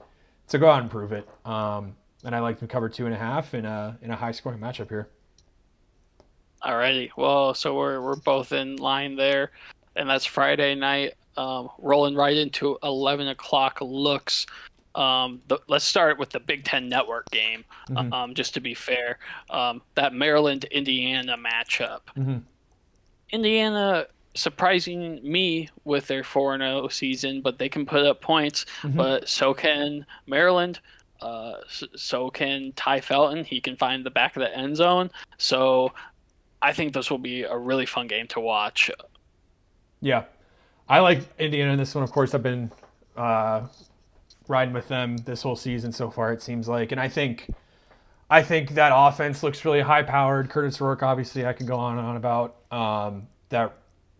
So go out and prove it. And I like them to cover 2.5 in a high scoring matchup here. Alrighty. Well, so we're both in line there, and that's Friday night. Rolling right into 11 o'clock looks. Let's start with the Big Ten Network game. Just to be fair, that Maryland Indiana matchup. Indiana surprising me with their 4-0 season, but they can put up points. Hmm. But so can Maryland. So can Ty Felton. He can find the back of the end zone. So I think this will be a really fun game to watch. Yeah, I like Indiana in this one. Of course, I've been uh, riding with them this whole season so far. It seems like, and I think that offense looks really high powered. Curtis Rourke, obviously, I could go on and on about that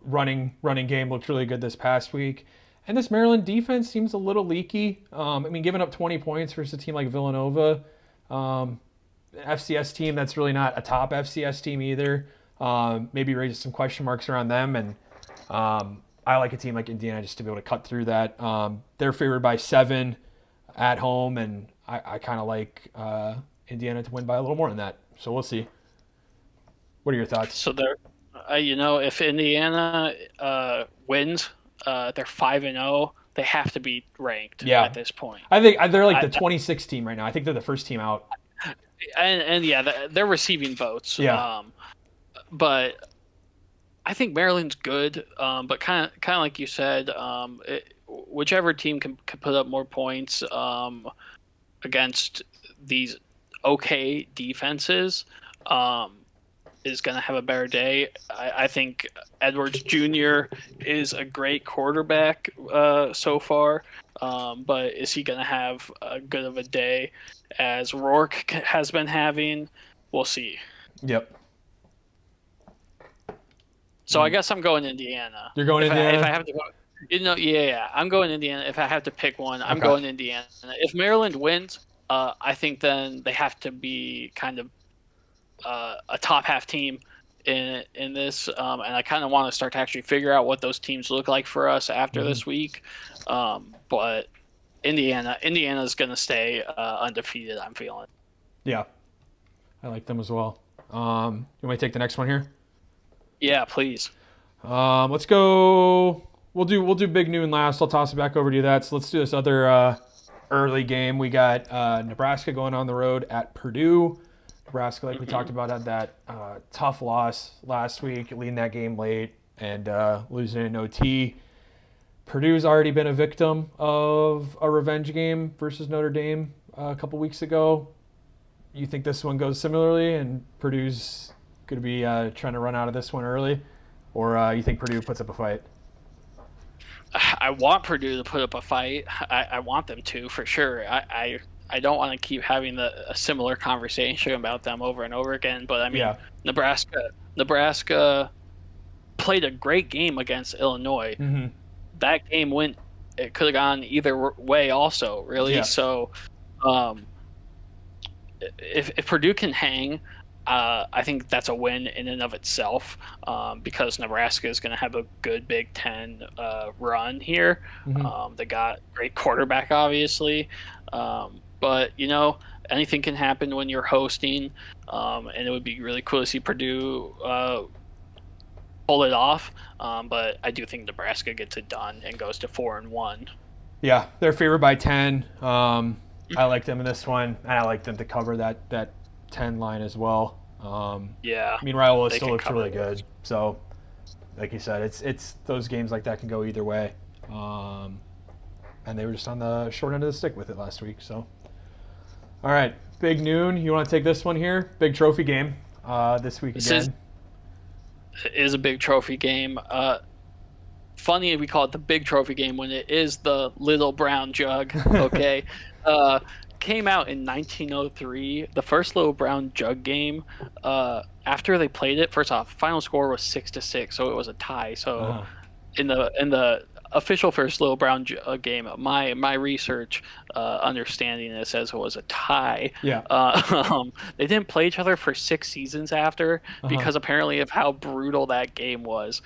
running game looked really good this past week. And this Maryland defense seems a little leaky. I mean, giving up 20 points versus a team like Villanova, FCS team that's really not a top FCS team either. Maybe raises some question marks around them. And I like a team like Indiana just to be able to cut through that. They're favored by 7 at home, and I kind of like Indiana to win by a little more than that. So we'll see. What are your thoughts? So if Indiana wins, they're 5-0. They have to be ranked Yeah, at this point. I think they're like I, the 26 team right now. I think they're the first team out. and yeah, they're receiving votes. Yeah. But I think Maryland's good. But kind of like you said, whichever team can put up more points against these okay defenses is going to have a better day. I think Edwards Jr. is a great quarterback so far, but is he going to have a good of a day as Rourke has been having? We'll see. Yep. So I guess I'm going Indiana. You're going Indiana? If I have to go, yeah, I'm going Indiana. If I have to pick one, I'm Okay. going Indiana. If Maryland wins, I think then they have to be kind of a top half team in this, and I kind of want to start to actually figure out what those teams look like for us after this week. But Indiana's going to stay undefeated. I'm feeling. Yeah. I like them as well. You want me to take the next one here? Yeah, please. Let's go. We'll do big noon last. I'll toss it back over to you. So let's do this other early game. We got Nebraska going on the road at Purdue. Nebraska, like we talked about, had that tough loss last week, leading that game late and losing in OT. Purdue's already been a victim of a revenge game versus Notre Dame a couple weeks ago. You think this one goes similarly, and Purdue's going to be trying to run out of this one early, or you think Purdue puts up a fight? I want Purdue to put up a fight. I want them to for sure. I don't want to keep having a similar conversation about them over and over again. But I mean, Yeah. Nebraska played a great game against Illinois. Mm-hmm. That game it could have gone either way also, really. Yeah. So if Purdue can hang, I think that's a win in and of itself, because Nebraska is going to have a good Big Ten run here. Mm-hmm. They got great quarterback, obviously, but anything can happen when you're hosting, and it would be really cool to see Purdue pull it off. But I do think Nebraska gets it done and goes to 4-1. Yeah, they're favored by 10. I like them in this one, and I like them to cover that 10 line as well. Yeah. I mean, Raiola They still can looks cover really it. good. So, like you said, it's those games like that can go either way. And they were just on the short end of the stick with it last week. So, all right, big noon. You want to take this one here? Big trophy game this week This again. is a big trophy game. Funny we call it the big trophy game when it is the Little Brown Jug. Okay. Came out in 1903. The first Little Brown Jug game. After they played it, first off, final score was 6-6, so it was a tie. So Uh-huh. in the official first Little Brown game, my research understanding it says it was a tie. Yeah. They didn't play each other for 6 seasons after because apparently of how brutal that game was.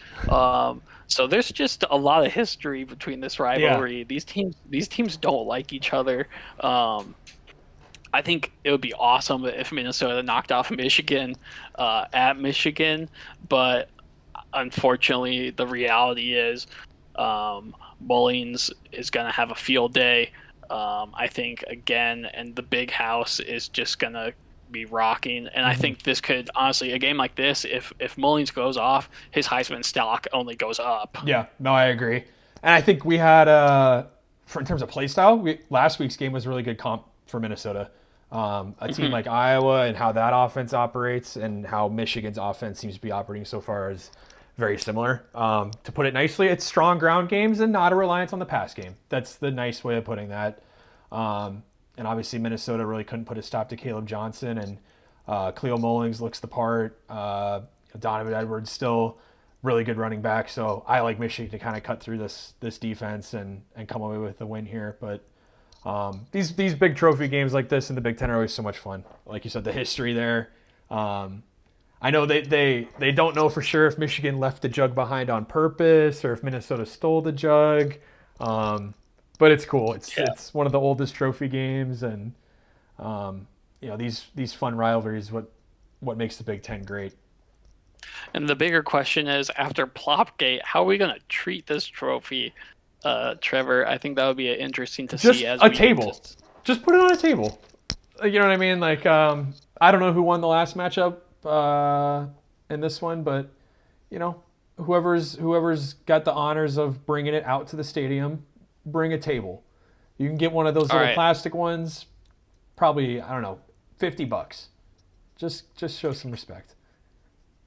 So there's just a lot of history between this rivalry. Yeah. These teams don't like each other. I think it would be awesome if Minnesota knocked off Michigan at Michigan, but unfortunately, the reality is Mullings is going to have a field day. I think again, and the Big House is just going to be rocking. And I Mm-hmm. think this could honestly, a game like this, if Mullins goes off, his Heisman stock only goes up. Yeah, no, I agree. And I think we had, in terms of play style, last week's game was a really good comp for Minnesota. A team like Iowa and how that offense operates and how Michigan's offense seems to be operating so far is very similar. To put it nicely, it's strong ground games and not a reliance on the pass game. That's the nice way of putting that. And obviously Minnesota really couldn't put a stop to Caleb Johnson, and Cleo Mullings looks the part. Donovan Edwards still really good running back. So I like Michigan to kind of cut through this defense and come away with the win here. But these big trophy games like this in the Big Ten are always so much fun. Like you said, the history there. I know they don't know for sure if Michigan left the jug behind on purpose or if Minnesota stole the jug. But it's cool. It's one of the oldest trophy games, and these fun rivalries what makes the Big Ten great. And the bigger question is, after Plopgate, how are we going to treat this trophy, Trevor? I think that would be interesting to Just see. As a we table. Just put it on a table. You know what I mean? Like, I don't know who won the last matchup in this one, but whoever's got the honors of bringing it out to the stadium, bring a table. You can get one of those little plastic ones, probably, I don't know, $50. Just show some respect.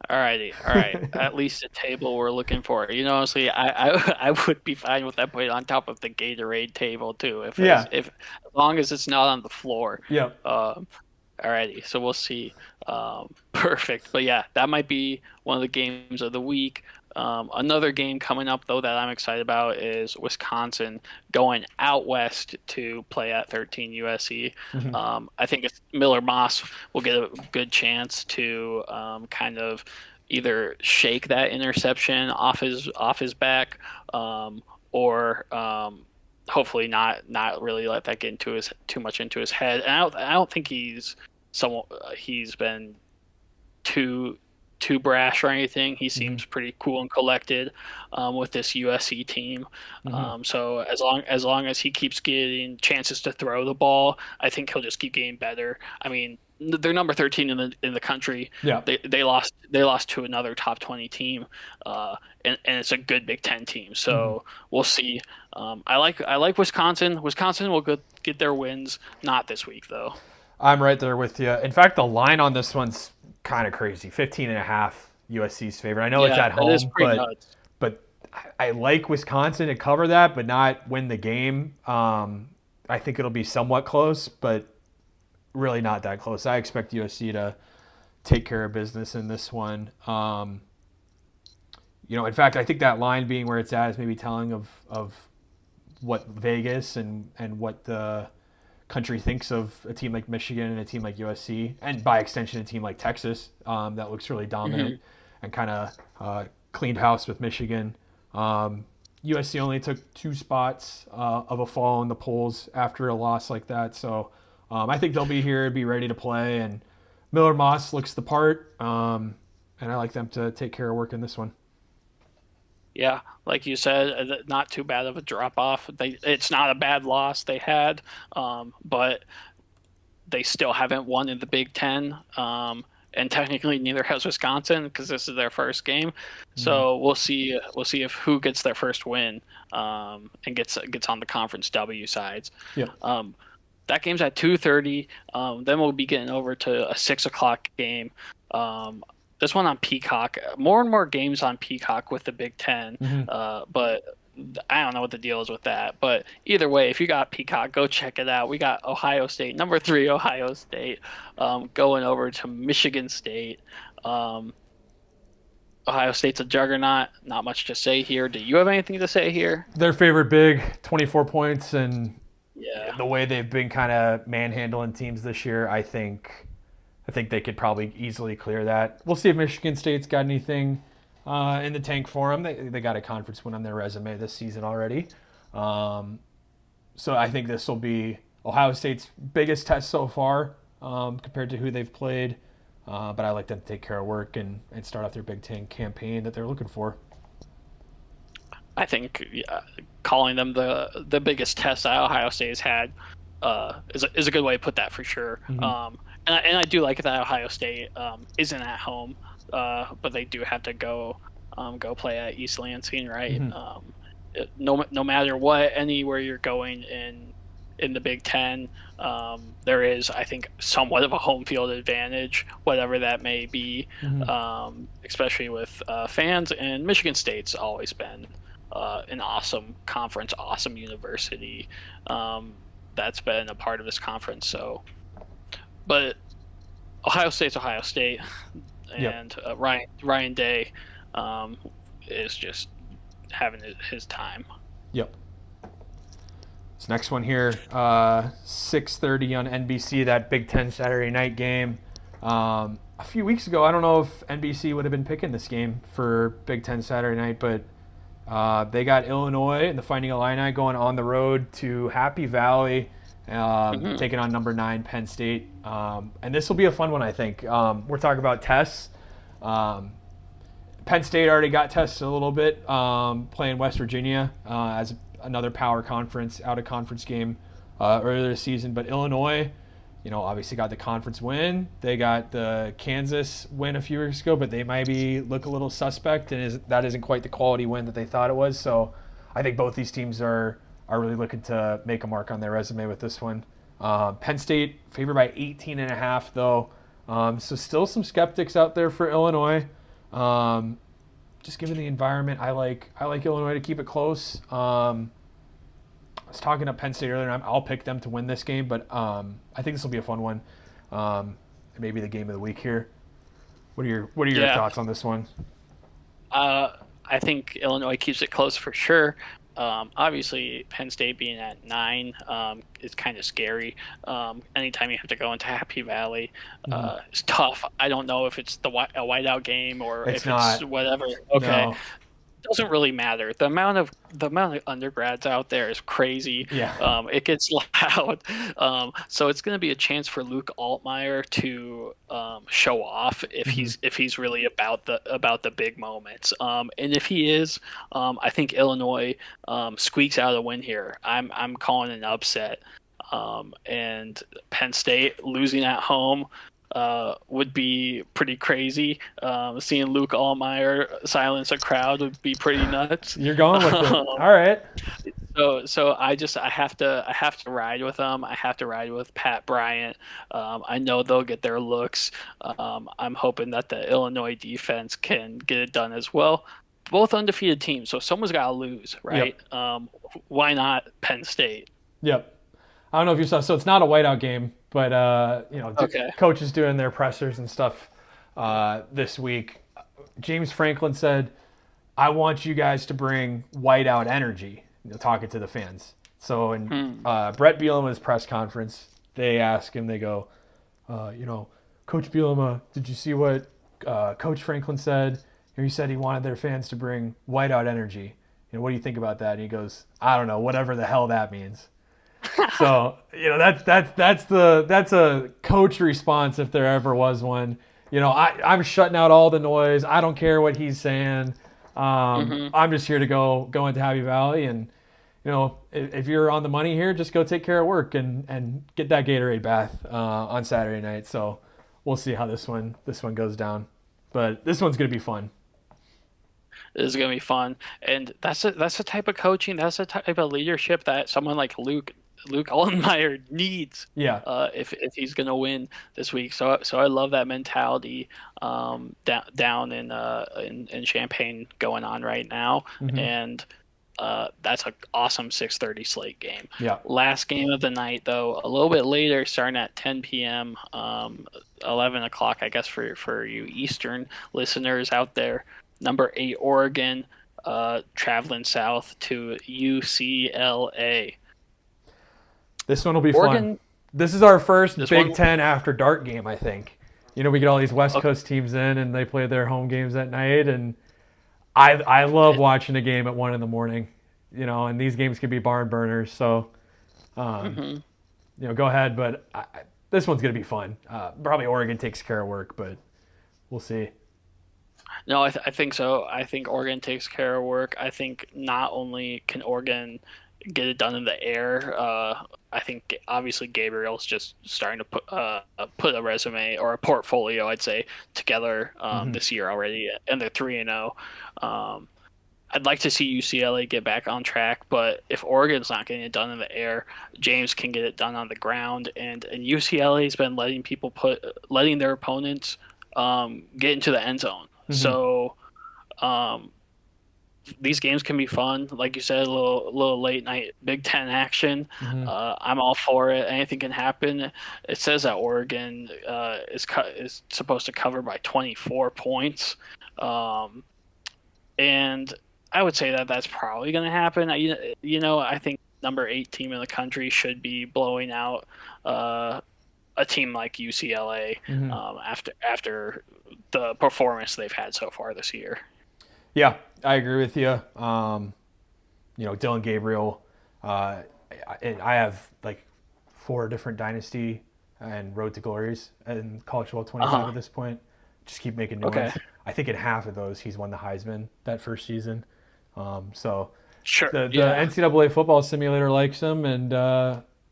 All right. At least a table we're looking for. Honestly, I would be fine with that put it on top of the Gatorade table too. If as long as it's not on the floor. Yeah. Alrighty, so we'll see. Perfect. But yeah, that might be one of the games of the week. Another game coming up, though, that I'm excited about is Wisconsin going out west to play at 13 USC. Mm-hmm. I think Miller Moss will get a good chance to kind of either shake that interception off his back, or hopefully not really let that get too much into his head. And I don't think he's been too brash or anything. He seems pretty cool and collected with this USC team. So as long as he keeps getting chances to throw the ball, I think he'll just keep getting better. I mean, they're number 13 in the country. Yeah. They lost to another top 20 team, and it's a good Big Ten team. So we'll see. I like Wisconsin. Wisconsin will get their wins. Not this week though. I'm right there with you. In fact, the line on this one's kind of crazy. 15.5 USC's favorite. I know it's at home, but I like Wisconsin to cover that, but not win the game. I think it'll be somewhat close, but really not that close. I expect USC to take care of business in this one. In fact, I think that line being where it's at is maybe telling of what Vegas and what the country thinks of a team like Michigan and a team like USC, and by extension a team like Texas that looks really dominant and kind of cleaned house with Michigan. USC only took 2 spots of a fall in the polls after a loss like that, so I think they'll be here, be ready to play, and Miller Moss looks the part, and I like them to take care of work in this one. Yeah, like you said, not too bad of a drop-off. It's not a bad loss they had, but they still haven't won in the Big Ten, and technically neither has Wisconsin because this is their first game. So we'll see if who gets their first win and gets on the conference W sides. Yeah. That game's at 2:30. Then we'll be getting over to a 6:00 game. This one on Peacock. More and more games on Peacock with the Big Ten, but I don't know what the deal is with that. But either way, if you got Peacock, go check it out. We got Ohio State, number 3 Ohio State, going over to Michigan State. Ohio State's a juggernaut. Not much to say here. Do you have anything to say here? Their favorite big, 24 points, and the way they've been kind of manhandling teams this year, I think they could probably easily clear that. We'll see if Michigan State's got anything in the tank for them. They got a conference win on their resume this season already. So I think this will be Ohio State's biggest test so far compared to who they've played. But I like them to take care of work and start off their Big Ten campaign that they're looking for. I think calling them the biggest test that Ohio State has had is a good way to put that for sure. And I do like that Ohio State isn't at home, but they do have to go play at East Lansing, right? Mhm. No matter what, anywhere you're going in the Big Ten, there is, I think, somewhat of a home field advantage, whatever that may be, Mhm. especially with fans. And Michigan State's always been an awesome conference, awesome university that's been a part of this conference. So, but Ohio State's Ohio State, Yep. and Ryan Day um, is just having his time. Yep. This next one here, 6:30 on NBC. That Big Ten Saturday night game. A few weeks ago, I don't know if NBC would have been picking this game for Big Ten Saturday night, but they got Illinois and the Fighting Illini going on the road to Happy Valley, Mm-hmm. taking on number 9 Penn State. And this will be a fun one, I think. We're talking about tests. Um, Penn State already got tested a little bit playing West Virginia as another power conference, out of conference game earlier this season. But Illinois, obviously got the conference win. They got the Kansas win a few weeks ago, but they maybe look a little suspect, and that isn't quite the quality win that they thought it was. So I think both these teams are really looking to make a mark on their resume with this one. Penn State favored by 18.5 though. So still some skeptics out there for Illinois. Just given the environment, I like Illinois to keep it close. I was talking to Penn State earlier, and I'll pick them to win this game, but I think this will be a fun one. Maybe the game of the week here. What are your Yeah, thoughts on this one? I think Illinois keeps it close for sure. Obviously, Penn State being at 9 is kind of scary. Anytime you have to go into Happy Valley, Mm-hmm. it's tough. I don't know if it's a whiteout game or It's if it's not. whatever. Okay, No. doesn't really matter. The amount of undergrads out there is crazy. Yeah. It gets loud. So it's going to be a chance for Luke Altmaier to show off Mm-hmm. if he's really about the big moments. And if he is, I think Illinois squeaks out a win here. I'm calling an upset. And Penn State losing at home would be pretty crazy. Seeing Luke Allmeyer silence a crowd would be pretty nuts. You're going with it. Um, All right. so I have to ride with them. I have to ride with Pat Bryant. I know they'll get their looks. I'm hoping that the Illinois defense can get it done as well. Both undefeated teams, so someone's got to lose, Yep. right? Why not Penn State? Yep. I don't know if you saw. So it's not a whiteout game, but Okay. coaches doing their pressers and stuff this week. James Franklin said, "I want you guys to bring whiteout energy." Talking to the fans. So in Hmm. Brett Bielema's press conference, they ask him. They go, Coach Bielema, did you see what Coach Franklin said? He said he wanted their fans to bring whiteout energy. What do you think about that? And he goes, I don't know, whatever the hell that means. So that's a coach response if there ever was one. I'm shutting out all the noise. I don't care what he's saying. Hmm. I'm just here to go into Happy Valley, and if you're on the money here, just go take care of work and get that Gatorade bath on Saturday night. So we'll see how this one goes down, but this one's gonna be fun. This is gonna be fun, and that's the type of coaching, that's the type of leadership that someone like Luke Ollenmeyer needs Yeah. if he's gonna win this week. So I love that mentality down in Champaign going on right now, Hmm. and that's an awesome 6:30 slate game. Yeah. Last game of the night, though, a little bit later, starting at 10 p.m., 11 o'clock, I guess, for you Eastern listeners out there. Number 8, Oregon, traveling south to UCLA. This one will be fun. Oregon, This is our first this Big one, Ten after dark game, I think. We get all these West okay, Coast teams in, and they play their home games at night, and I love watching a game at 1 in the morning. And these games can be barn burners. So, um, mhm. go ahead, but this one's gonna be fun. Probably Oregon takes care of work, but we'll see. No, I think so. I think Oregon takes care of work. I think not only can Oregon get it done in the air. I think obviously Gabriel's just starting to put a resume or a portfolio, I'd say, together Hmm. this year already, and they're 3-0. Um, I'd like to see UCLA get back on track, but if Oregon's not getting it done in the air, James can get it done on the ground, and UCLA's been letting their opponents get into the end zone. Hmm. So um, these games can be fun. Like you said, a little late night Big Ten action. Hmm. I'm all for it. Anything can happen. It says that Oregon is supposed to cover by 24 points, um, and I would say that that's probably going to happen. I think number 8 team in the country should be blowing out a team like UCLA Hmm. after the performance they've had so far this year. Yeah, I agree with you. Dylan Gabriel. I have like 4 different dynasty and road to glories in college football 25 Uh-huh. at this point. Just keep making new Okay. ones. I think in half of those he's won the Heisman that first season. So Sure. the Yeah. NCAA football simulator likes him, and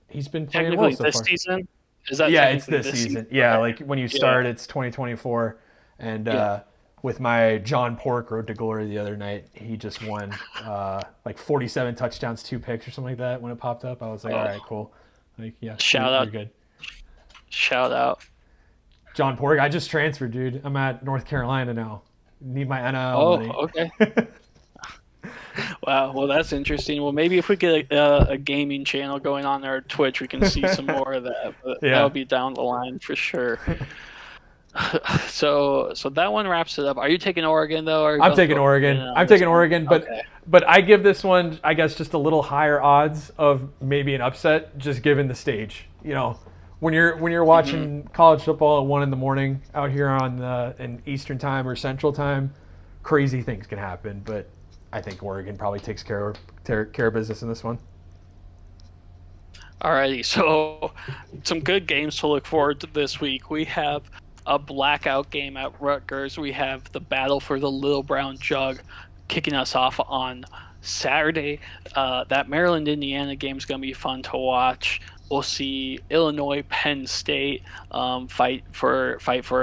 he's been playing well Technically so this far. season? Is that Yeah, it's technically this this season? season. Yeah, Okay. like when you Yeah. start, it's 2024, and Yeah. with my John Pork Road to Glory the other night, he just won like 47 touchdowns, 2 picks or something like that. When it popped up, I was like, all Oh, right, cool. Like, yeah, shout you're out. good. Shout out. John Pork, I just transferred, dude. I'm at North Carolina now. Need my NIL Oh, money. okay. Wow. Well, that's interesting. Well, maybe if we get a gaming channel going on our Twitch, we can see some more of that. But that'll Yeah, be down the line for sure. So that one wraps it up. Are you taking Oregon though? Or are you I'm both taking in Oregon. on I'm this taking one? Oregon, but Okay. but I give this one, I guess, just a little higher odds of maybe an upset, just given the stage. When you're Hmm. watching college football at 1 in the morning out here on in Eastern time or Central time, crazy things can happen. But I think Oregon probably takes care of business in this one. Alrighty, so some good games to look forward to this week. We have a blackout game at Rutgers. We have the battle for the Little Brown Jug kicking us off on Saturday. That Maryland Indiana game is going to be fun to watch. We'll see Illinois Penn State fight for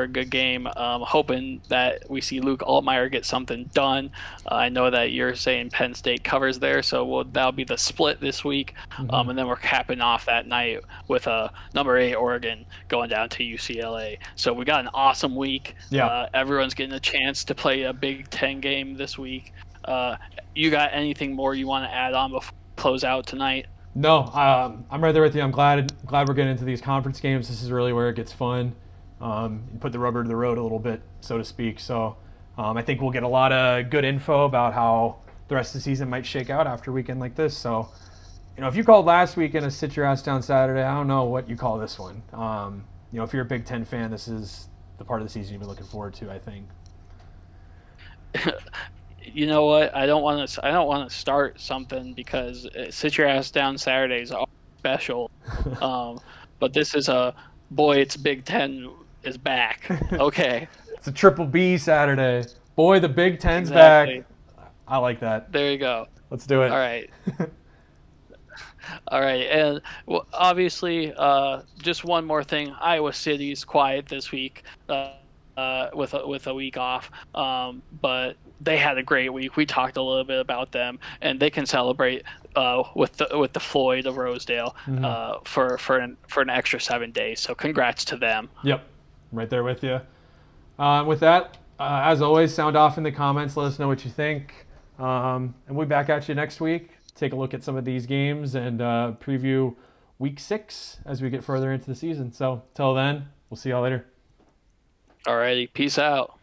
a good game. Hoping that we see Luke Altmaier get something done. I know that you're saying Penn State covers there, so that'll be the split this week. Hmm. And then we're capping off that night with a number 8 Oregon going down to UCLA. So we got an awesome week. Yeah. Everyone's getting a chance to play a Big Ten game this week. Uh, you got anything more you want to add on before we close out tonight? No, I'm right there with you. I'm glad we're getting into these conference games. This is really where it gets fun. You put the rubber to the road a little bit, so to speak. So I think we'll get a lot of good info about how the rest of the season might shake out after a weekend like this. So, if you called last weekend a sit your ass down Saturday, I don't know what you call this one. If you're a Big Ten fan, this is the part of the season you've been looking forward to, I think. You know what? I don't want to start something because sit your ass down Saturdays are special. Um, but this is a boy. It's Big Ten is back. Okay, It's a triple B Saturday. Boy, the Big Ten's back. exactly. I like that. There you go. Let's do All it. right. All right, and well, obviously, just one more thing. Iowa City's quiet this week, with a week off. But they had a great week. We talked a little bit about them, and they can celebrate with the Floyd of Rosedale Hmm. for an extra 7 days. So congrats to them. Yep, I'm right there with you. With that, as always, sound off in the comments. Let us know what you think. And we'll be back at you next week. Take a look at some of these games and preview week 6 as we get further into the season. So, till then, we'll see y'all later. All righty, peace out.